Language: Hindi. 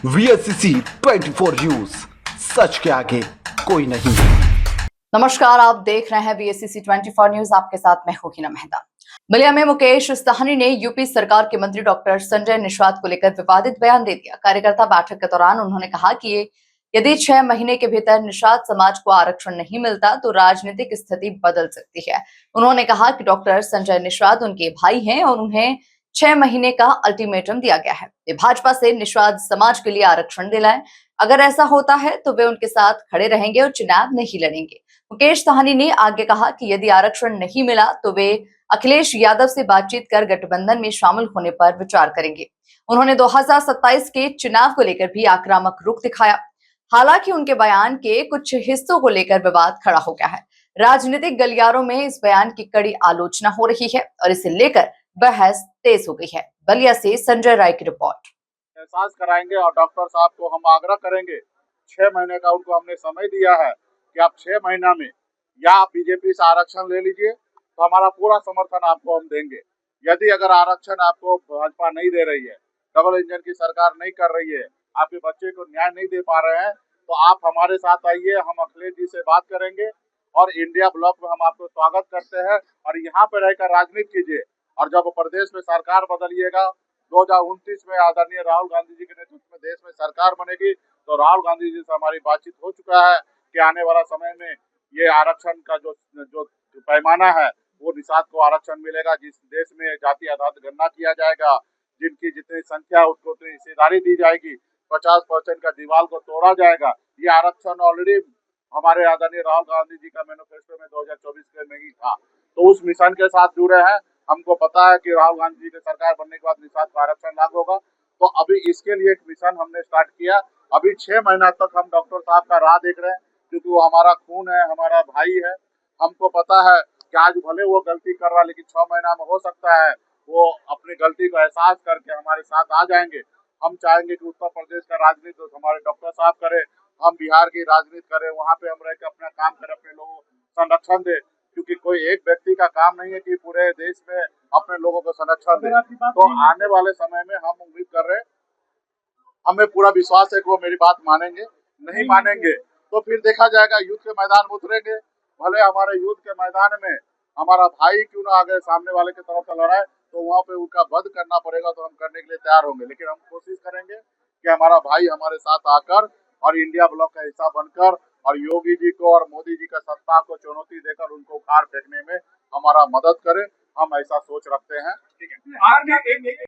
VSCC 24 न्यूज, सच के आगे कोई नहीं। नमस्कार, आप देख रहे हैं VSCC 24 न्यूज। आपके साथ मैं हूं हिना मेहता। बलिया में मुकेश साहनी ने यूपी सरकार के मंत्री डॉक्टर संजय निषाद को लेकर विवादित बयान दे दिया। कार्यकर्ता बैठक के दौरान उन्होंने कहा कि यदि 6 महीने के भीतर निषाद समाज को आरक्षण नहीं मिलता तो राजनीतिक स्थिति बदल सकती है। उन्होंने कहा कि डॉक्टर संजय निषाद उनके भाई हैं और उन्हें 6 महीने का अल्टीमेटम दिया गया है। वे भाजपा से निषाद समाज के लिए आरक्षण दिलाएं। अगर ऐसा होता है तो वे उनके साथ खड़े रहेंगे और चुनाव नहीं लड़ेंगे। मुकेश साहनी ने आगे कहा कि यदि आरक्षण नहीं मिला तो वे अखिलेश यादव से बातचीत कर गठबंधन में शामिल होने पर विचार करेंगे। उन्होंने 2027 के चुनाव को लेकर भी आक्रामक रुख दिखाया। हालांकि उनके बयान के कुछ हिस्सों को लेकर विवाद खड़ा हो गया है। राजनीतिक गलियारों में इस बयान की कड़ी आलोचना हो रही है और इसे लेकर बहस तेज हो गई है। बलिया से संजय राय की रिपोर्ट। एहसास कराएंगे और डॉक्टर साहब को हम आग्रह करेंगे, 6 महीने का उनको हमने समय दिया है कि आप 6 महीना में या आप बीजेपी से आरक्षण ले लीजिए तो हमारा पूरा समर्थन आपको हम देंगे। यदि अगर आरक्षण आपको भाजपा नहीं दे रही है, डबल इंजन की सरकार नहीं कर रही है, आपके बच्चे को न्याय नहीं दे पा रहे हैं, तो आप हमारे साथ आइए, हम अखिलेश जी से बात करेंगे और इंडिया ब्लॉक में हम आपको स्वागत करते हैं और यहाँ पे रहकर राजनीति कीजिए। और जब प्रदेश में सरकार बदलिएगा 2029 में आदरणीय राहुल गांधी जी के नेतृत्व में देश में सरकार बनेगी तो राहुल गांधी जी से हमारी बातचीत हो चुका है कि आने वाला समय में ये आरक्षण का जो जो पैमाना है वो निषाद को आरक्षण मिलेगा। जिस देश में जाति आधारित गणना किया जाएगा, जिनकी जितनी संख्या उसको उतनी हिस्सेदारी दी जाएगी, 50% का दीवार को तोड़ा जाएगा। ये आरक्षण ऑलरेडी हमारे आदरणीय राहुल गांधी जी का मैनिफेस्टो में 2024 में ही था, तो उस मिशन के साथ जुड़े हैं। हमको पता है कि राहुल गांधी जी की सरकार बनने के बाद निषाद का आरक्षण लागू होगा, तो अभी इसके लिए एक मिशन हमने स्टार्ट किया। अभी 6 महीना तक हम डॉक्टर साहब का राह देख रहे हैं, क्योंकि वो हमारा खून है, हमारा भाई है। हमको पता है कि आज भले वो गलती कर रहा है, लेकिन 6 महीना में हो सकता है वो अपनी गलती को एहसास करके हमारे साथ आ जाएंगे। हम चाहेंगे कि उत्तर प्रदेश का राजनीति हमारे डॉक्टर साहब करे, हम बिहार की राजनीति करें, वहाँ पे हम रह के अपना काम करें, अपने लोगों को संरक्षण दे, क्योंकि कोई एक व्यक्ति का काम नहीं है कि पूरे देश में अपने लोगों को संरक्षण दे। तो आने वाले समय में हम उम्मीद कर रहे हैं, हमें पूरा विश्वास है कि वो मेरी बात मानेंगे। नहीं मानेंगे तो फिर देखा जाएगा, युद्ध के मैदान में उतरेंगे। भले हमारे युद्ध के मैदान में हमारा भाई क्यों ना आगे सामने वाले की तरफ से लड़ाए, तो वहाँ पे उनका वध करना पड़ेगा तो हम करने के लिए तैयार होंगे। लेकिन हम कोशिश करेंगे कि हमारा भाई हमारे साथ आकर और इंडिया ब्लॉक का हिस्सा बनकर और योगी जी को और मोदी जी का सत्ता को चुनौती देकर उनको उखाड़ फेंकने में हमारा मदद करे। हम ऐसा सोच रखते हैं। ठीक है।